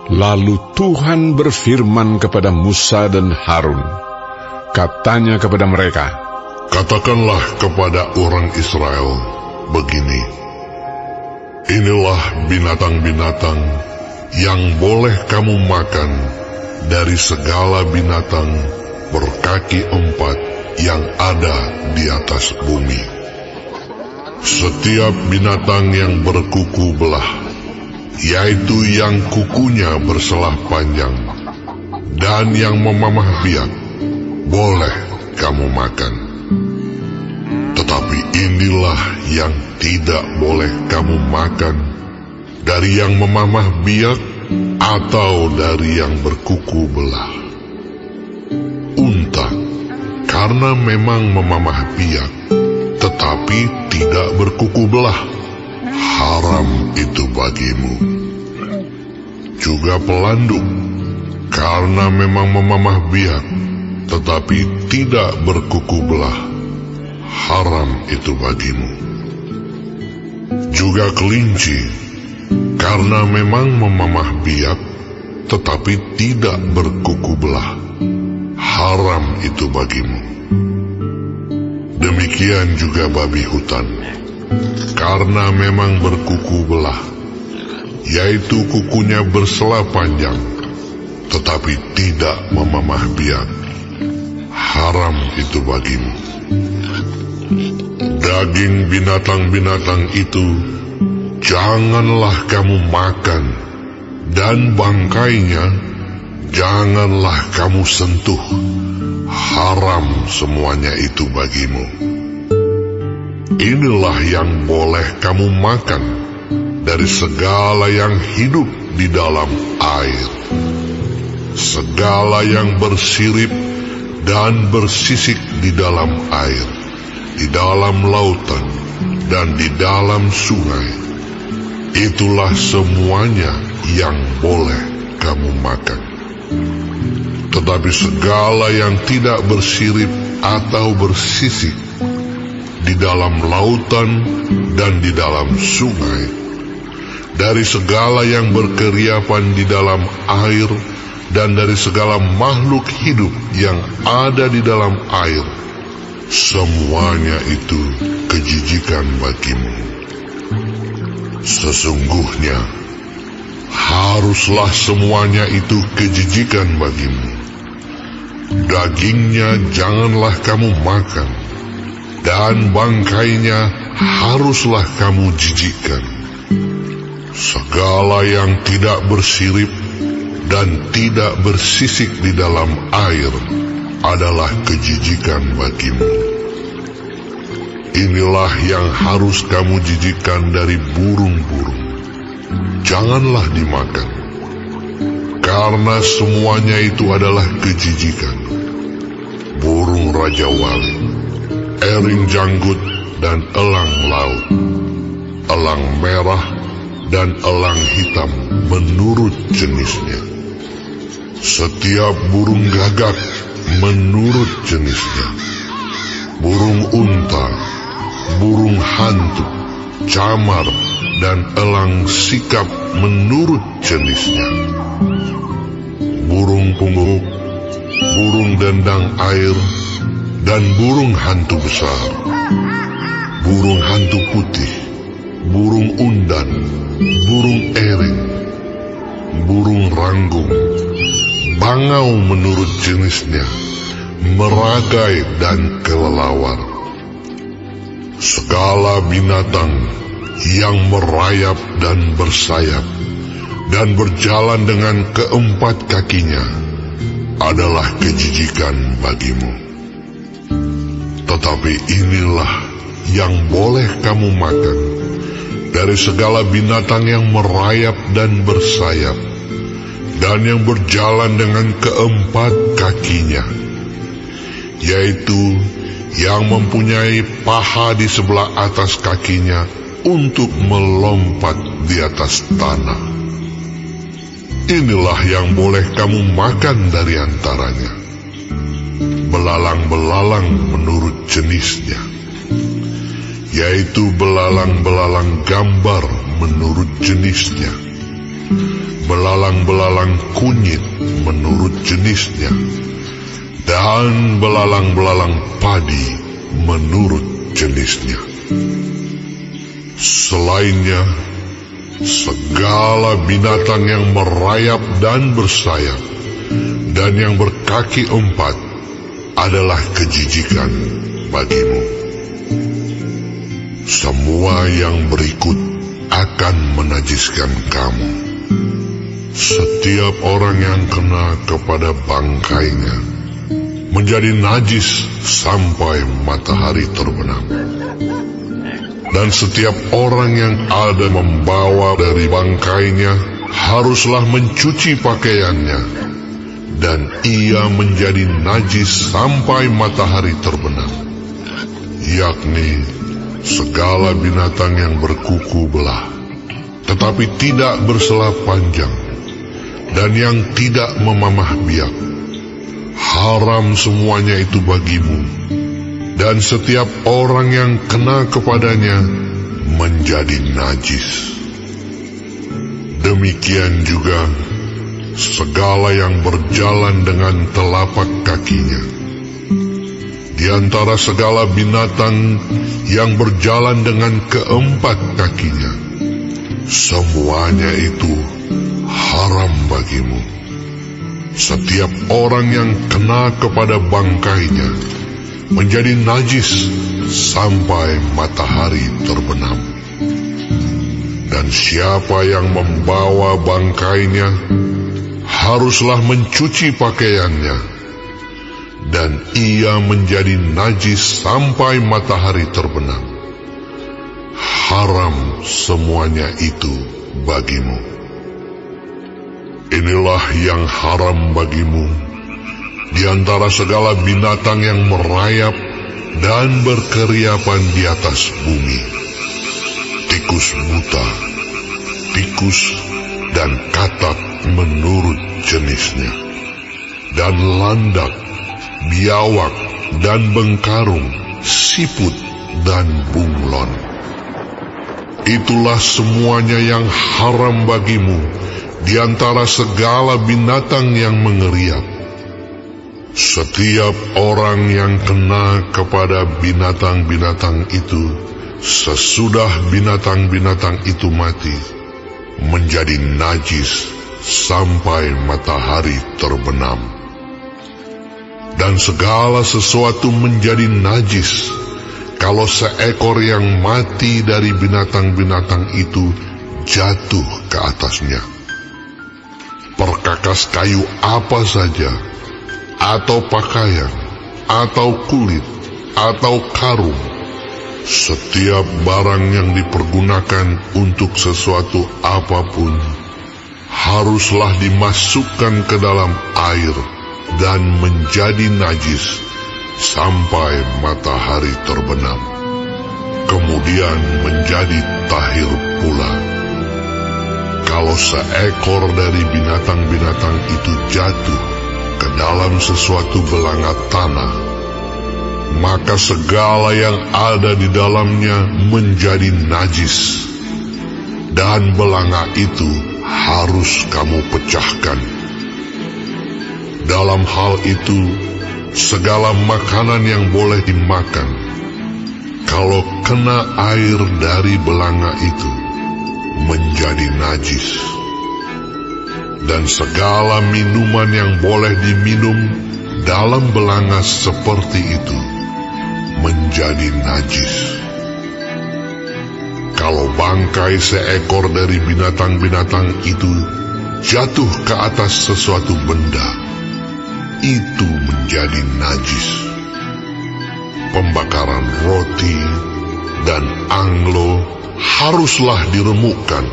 Lalu Tuhan berfirman kepada Musa dan Harun. Katanya kepada mereka, "Katakanlah kepada orang Israel begini, inilah binatang-binatang yang boleh kamu makan dari segala binatang berkaki 4 yang ada di atas bumi. Setiap binatang yang berkuku belah, yaitu yang kukunya berselah panjang, dan yang memamah biak, boleh kamu makan. Tetapi inilah yang tidak boleh kamu makan, dari yang memamah biak atau dari yang berkuku belah. Unta, karena memang memamah biak, tetapi tidak berkuku belah, haram itu bagimu. Juga pelanduk, karena memang memamah biak, tetapi tidak berkuku belah, haram itu bagimu. Juga kelinci, karena memang memamah biak, tetapi tidak berkuku belah, haram itu bagimu. Demikian juga babi hutan, karena memang berkuku belah, yaitu kukunya bersela panjang, tetapi tidak memamah biak, haram itu bagimu. Daging binatang-binatang itu janganlah kamu makan, dan bangkainya janganlah kamu sentuh, haram semuanya itu bagimu. Inilah yang boleh kamu makan dari segala yang hidup di dalam air, segala yang bersirip dan bersisik di dalam air, di dalam lautan dan di dalam sungai. Itulah semuanya yang boleh kamu makan. Tetapi segala yang tidak bersirip atau bersisik di dalam lautan dan di dalam sungai, dari segala yang berkeriapan di dalam air, dan dari segala makhluk hidup yang ada di dalam air, semuanya itu kejijikan bagimu. Sesungguhnya haruslah semuanya itu kejijikan bagimu. Dagingnya janganlah kamu makan, dan bangkainya haruslah kamu jijikkan. Segala yang tidak bersirip dan tidak bersisik di dalam air adalah kejijikan bagimu. Inilah yang harus kamu jijikkan dari burung-burung. Janganlah dimakan, karena semuanya itu adalah kejijikan. Burung raja wali, ering janggut dan elang laut, elang merah dan elang hitam menurut jenisnya. Setiap burung gagak menurut jenisnya. Burung unta, burung hantu, camar, dan elang sikap menurut jenisnya. Burung punggung, burung dendang air, dan burung hantu besar. Burung hantu putih, burung undan, burung ering, burung ranggung, bangau menurut jenisnya, meragai dan kelelawar. Segala binatang yang merayap dan bersayap dan berjalan dengan keempat kakinya adalah kejijikan bagimu. Tetapi inilah yang boleh kamu makan dari segala binatang yang merayap dan bersayap dan yang berjalan dengan keempat kakinya, yaitu yang mempunyai paha di sebelah atas kakinya untuk melompat di atas tanah. Inilah yang boleh kamu makan dari antaranya. Belalang-belalang menurut jenisnya, yaitu belalang-belalang gambar menurut jenisnya, belalang-belalang kunyit menurut jenisnya, dan belalang-belalang padi menurut jenisnya. Selainnya, segala binatang yang merayap dan bersayap dan yang berkaki empat adalah kejijikan bagimu. Semua yang berikut akan menajiskan kamu. Setiap orang yang kena kepada bangkainya menjadi najis sampai matahari terbenam. Dan setiap orang yang ada membawa dari bangkainya haruslah mencuci pakaiannya, dan ia menjadi najis sampai matahari terbenam, yakni segala binatang yang berkuku belah, tetapi tidak berselap panjang, dan yang tidak memamah biak. Haram semuanya itu bagimu, dan setiap orang yang kena kepadanya menjadi najis. Demikian juga segala yang berjalan dengan telapak kakinya. Di antara segala binatang yang berjalan dengan keempat kakinya, semuanya itu haram bagimu. Setiap orang yang kena kepada bangkainya menjadi najis sampai matahari terbenam. Dan siapa yang membawa bangkainya haruslah mencuci pakaiannya, dan ia menjadi najis sampai matahari terbenam. Haram semuanya itu bagimu. Inilah yang haram bagimu di antara segala binatang yang merayap dan berkeriapan di atas bumi: tikus buta, tikus dan katak menurut jenisnya, dan landak, biawak dan bengkarung, siput dan bunglon. Itulah semuanya yang haram bagimu di antara segala binatang yang mengeriap. Setiap orang yang kena kepada binatang-binatang itu sesudah binatang-binatang itu mati menjadi najis sampai matahari terbenam. Dan segala sesuatu menjadi najis kalau seekor yang mati dari binatang-binatang itu jatuh ke atasnya. Perkakas kayu apa saja, atau pakaian, atau kulit, atau karung, setiap barang yang dipergunakan untuk sesuatu apapun haruslah dimasukkan ke dalam air dan menjadi najis sampai matahari terbenam, kemudian menjadi tahir pula. Kalau seekor dari binatang-binatang itu jatuh ke dalam sesuatu belanga tanah, maka segala yang ada di dalamnya menjadi najis, dan belanga itu harus kamu pecahkan. Dalam hal itu, segala makanan yang boleh dimakan, kalau kena air dari belanga itu, menjadi najis. Dan segala minuman yang boleh diminum dalam belanga seperti itu menjadi najis. Kalau bangkai seekor dari binatang-binatang itu jatuh ke atas sesuatu benda, itu menjadi najis. Pembakaran roti dan anglo haruslah diremukkan,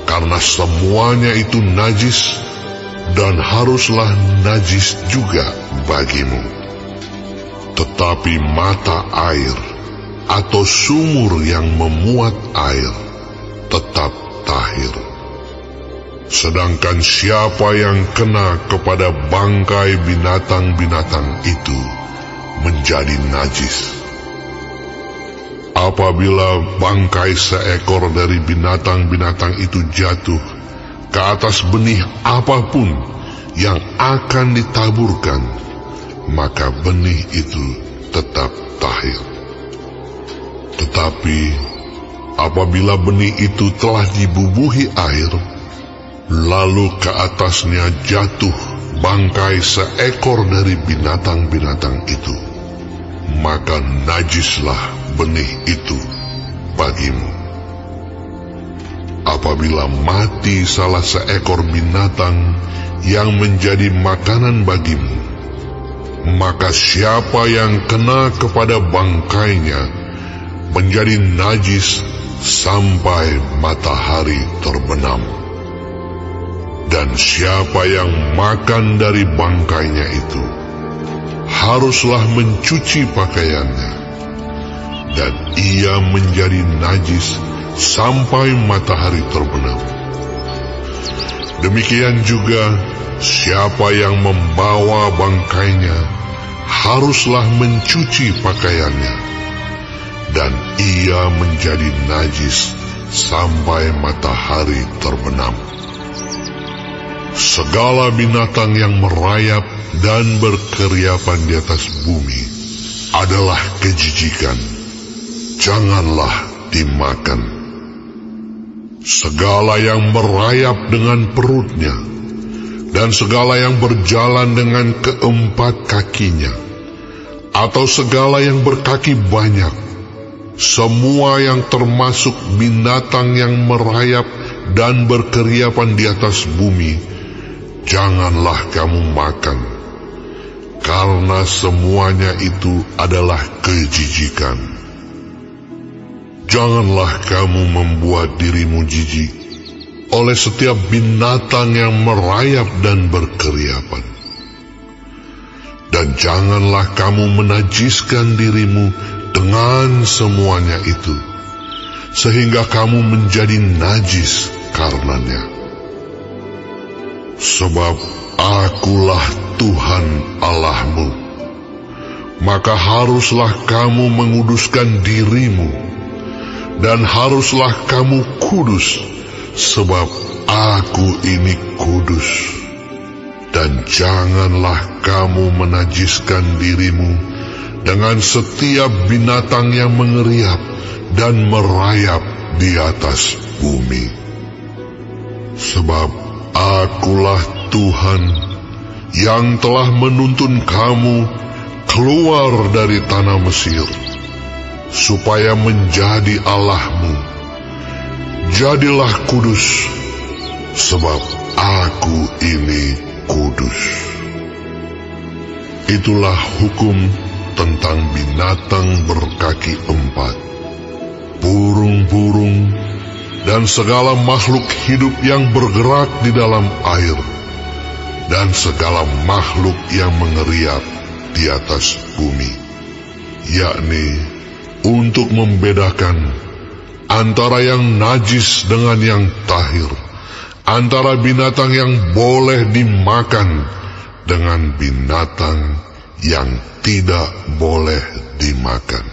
karena semuanya itu najis, dan haruslah najis juga bagimu. Tetapi mata air atau sumur yang memuat air tetap tahir. Sedangkan siapa yang kena kepada bangkai binatang-binatang itu menjadi najis. Apabila bangkai seekor dari binatang-binatang itu jatuh ke atas benih apapun yang akan ditaburkan, maka benih itu tetap tahir. Tetapi apabila benih itu telah dibubuhi air, lalu ke atasnya jatuh bangkai seekor dari binatang-binatang itu, maka najislah benih itu bagimu. Apabila mati salah seekor binatang yang menjadi makanan bagimu, maka siapa yang kena kepada bangkainya menjadi najis sampai matahari terbenam. Dan siapa yang makan dari bangkainya itu haruslah mencuci pakaiannya, dan ia menjadi najis sampai matahari terbenam. Demikian juga siapa yang membawa bangkainya haruslah mencuci pakaiannya, dan ia menjadi najis sampai matahari terbenam. Segala binatang yang merayap dan berkeriapan di atas bumi adalah kejijikan, janganlah dimakan. Segala yang merayap dengan perutnya, dan segala yang berjalan dengan keempat kakinya, atau segala yang berkaki banyak, semua yang termasuk binatang yang merayap dan berkeriapan di atas bumi, janganlah kamu makan, karena semuanya itu adalah kejijikan. Janganlah kamu membuat dirimu jijik oleh setiap binatang yang merayap dan berkeriapan. Dan janganlah kamu menajiskan dirimu dengan semuanya itu, sehingga kamu menjadi najis karenanya. Sebab akulah Tuhan Allahmu, maka haruslah kamu menguduskan dirimu, dan haruslah kamu kudus, sebab aku ini kudus. Dan janganlah kamu menajiskan dirimu dengan setiap binatang yang mengeriap dan merayap di atas bumi. Sebab akulah Tuhan yang telah menuntun kamu keluar dari tanah Mesir, supaya menjadi Allahmu. Jadilah kudus, sebab aku ini kudus. Itulah hukum tentang binatang berkaki empat, burung-burung, dan segala makhluk hidup yang bergerak di dalam air, dan segala makhluk yang mengeriap di atas bumi, yakni untuk membedakan antara yang najis dengan yang tahir, antara binatang yang boleh dimakan dengan binatang yang tidak boleh dimakan.